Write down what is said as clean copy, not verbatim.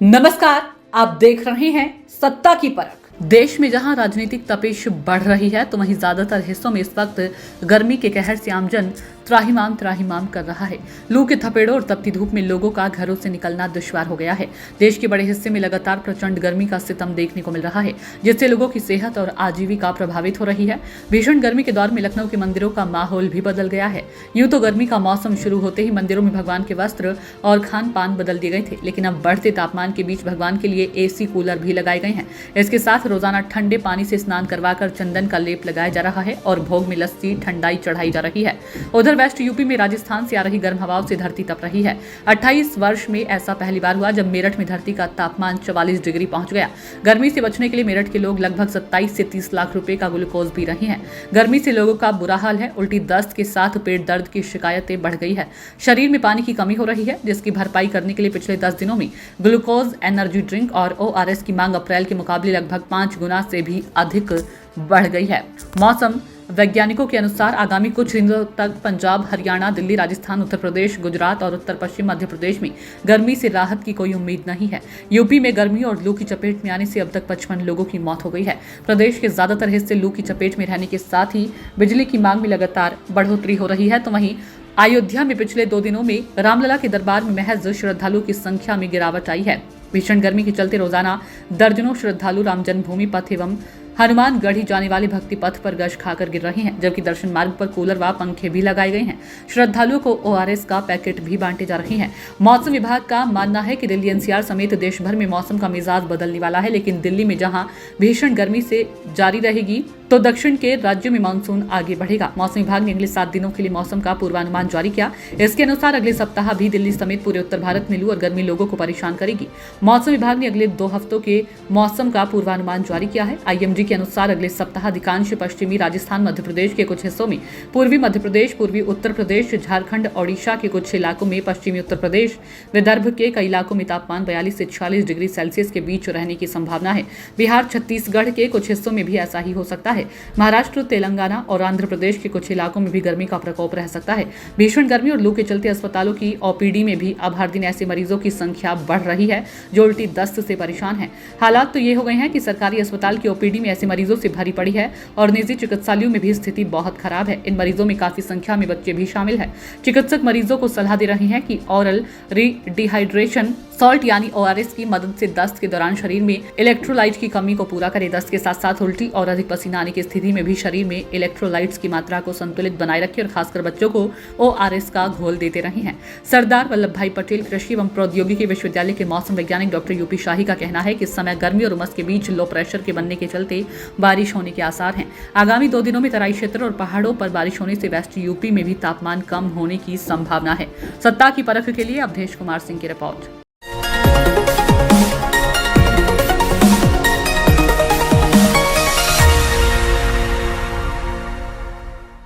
नमस्कार, आप देख रहे हैं सत्ता की परख। देश में जहां राजनीतिक तपिश बढ़ रही है तो वहीं ज्यादातर हिस्सों में इस वक्त गर्मी के कहर से आमजन त्राहिमाम त्राहिमाम कर रहा है। लू के थपेड़ों और तपती धूप में लोगों का घरों से निकलना दुश्वार हो गया है। देश के बड़े हिस्से में लगातार प्रचंड गर्मी का सितम देखने को मिल रहा है, जिससे लोगों की सेहत और आजीविका प्रभावित हो रही है। भीषण गर्मी के दौर में लखनऊ के मंदिरों का माहौल भी बदल गया है। यूं तो गर्मी का मौसम शुरू होते ही मंदिरों में भगवान के वस्त्र और खान पान बदल दिए गए थे, लेकिन अब बढ़ते तापमान के बीच भगवान के लिए एसी कूलर भी लगाए गए हैं। इसके साथ रोजाना ठंडे पानी से स्नान करवाकर चंदन का लेप लगाया जा रहा है और भोग में लस्सी ठंडाई चढ़ाई जा रही है। उधर वेस्ट यूपी में राजस्थान से आ रही गर्म हवाओं से धरती तप रही है। 28 वर्ष में ऐसा पहली बार हुआ जब मेरठ में धरती का तापमान 44 डिग्री पहुंच गया। गर्मी से बचने के लिए मेरठ के लोग लगभग 27 से 30 लाख रुपए का ग्लूकोज पी रहे हैं। गर्मी से लोगों का बुरा हाल है। उल्टी दस्त के साथ पेट दर्द की शिकायतें बढ़ गई है। शरीर में पानी की कमी हो रही है, जिसकी भरपाई करने के लिए पिछले 10 दिनों में ग्लूकोज, एनर्जी ड्रिंक और ORS की मांग अप्रैल के मुकाबले लगभग 5 गुना से भी अधिक बढ़ गई है। मौसम वैज्ञानिकों के अनुसार आगामी कुछ दिनों तक पंजाब, हरियाणा, दिल्ली, राजस्थान, उत्तर प्रदेश, गुजरात और उत्तर पश्चिम मध्य प्रदेश में गर्मी से राहत की कोई उम्मीद नहीं है। यूपी में गर्मी और लू की चपेट में आने से अब तक 55 लोगों की मौत हो गई है। प्रदेश के ज्यादातर हिस्से लू की चपेट में रहने के साथ ही बिजली की मांग में लगातार बढ़ोतरी हो रही है। तो वहीं अयोध्या में पिछले 2 दिनों में रामलला के दरबार में महज श्रद्धालुओं की संख्या में गिरावट आई है। भीषण गर्मी के चलते रोजाना दर्जनों श्रद्धालु राम जन्मभूमि पथ एवं हनुमानगढ़ी जाने वाले भक्ति पथ पर गश खाकर गिर रहे हैं, जबकि दर्शन मार्ग पर कूलर व पंखे भी लगाए गए हैं। श्रद्धालुओं को ORS का पैकेट भी बांटे जा रहे हैं। मौसम विभाग का मानना है कि दिल्ली NCR समेत देश भर में मौसम का मिजाज बदलने वाला है, लेकिन दिल्ली में जहां भीषण गर्मी से जारी रहेगी तो दक्षिण के राज्यों में मानसून आगे बढ़ेगा। मौसम विभाग ने अगले 7 दिनों के लिए मौसम का पूर्वानुमान जारी किया। इसके अनुसार अगले सप्ताह भी दिल्ली समेत पूरे उत्तर भारत में लू और गर्मी लोगों को परेशान करेगी। मौसम विभाग ने अगले 2 हफ्तों के मौसम का पूर्वानुमान जारी किया है। IMD के अनुसार अगले सप्ताह अधिकांश पश्चिमी राजस्थान, मध्य प्रदेश के कुछ हिस्सों में, पूर्वी मध्य प्रदेश, पूर्वी उत्तर प्रदेश, झारखंड, ओडिशा के कुछ इलाकों में, पश्चिमी उत्तर प्रदेश, विदर्भ के कई इलाकों में तापमान 42 से 46 डिग्री सेल्सियस के बीच रहने की संभावना है। बिहार, छत्तीसगढ़ के कुछ हिस्सों में भी ऐसा ही हो सकता है। महाराष्ट्र, तेलंगाना और आंध्र प्रदेश के कुछ इलाकों में भी गर्मी का प्रकोप रह सकता है। भीषण गर्मी और लू के चलते अस्पतालों की OPD में भी अब हर दिन ऐसे मरीजों की संख्या बढ़ रही है जो उल्टी दस्त से परेशान हैं। हालात तो ये हो गए हैं कि सरकारी अस्पताल की OPD में ऐसे मरीजों से भरी पड़ी है और निजी चिकित्सालयों में भी स्थिति बहुत खराब है। इन मरीजों में काफी संख्या में बच्चे भी शामिल हैं। चिकित्सक मरीजों को सलाह दे रहे हैं कि ओरल डिहाइड्रेशन सॉल्ट यानी ORS की मदद से दस्त के दौरान शरीर में इलेक्ट्रोलाइट की कमी को पूरा करें। दस्त के साथ साथ उल्टी और अधिक पसीना आने की स्थिति में भी शरीर में इलेक्ट्रोलाइट्स की मात्रा को संतुलित बनाए रखें और खासकर बच्चों को ORS का घोल देते रहे हैं। सरदार वल्लभ भाई पटेल कृषि एवं प्रौद्योगिकी विश्वविद्यालय के मौसम वैज्ञानिक डॉक्टर UP शाही का कहना है कि इस समय गर्मी और उमस के बीच लो प्रेशर के बनने के चलते बारिश होने के आसार हैं। आगामी 2 दिनों में तराई क्षेत्र और पहाड़ों पर बारिश होने से वेस्ट यूपी में भी तापमान कम होने की संभावना है। सत्ता की परख के लिए अवधेश कुमार सिंह की रिपोर्ट।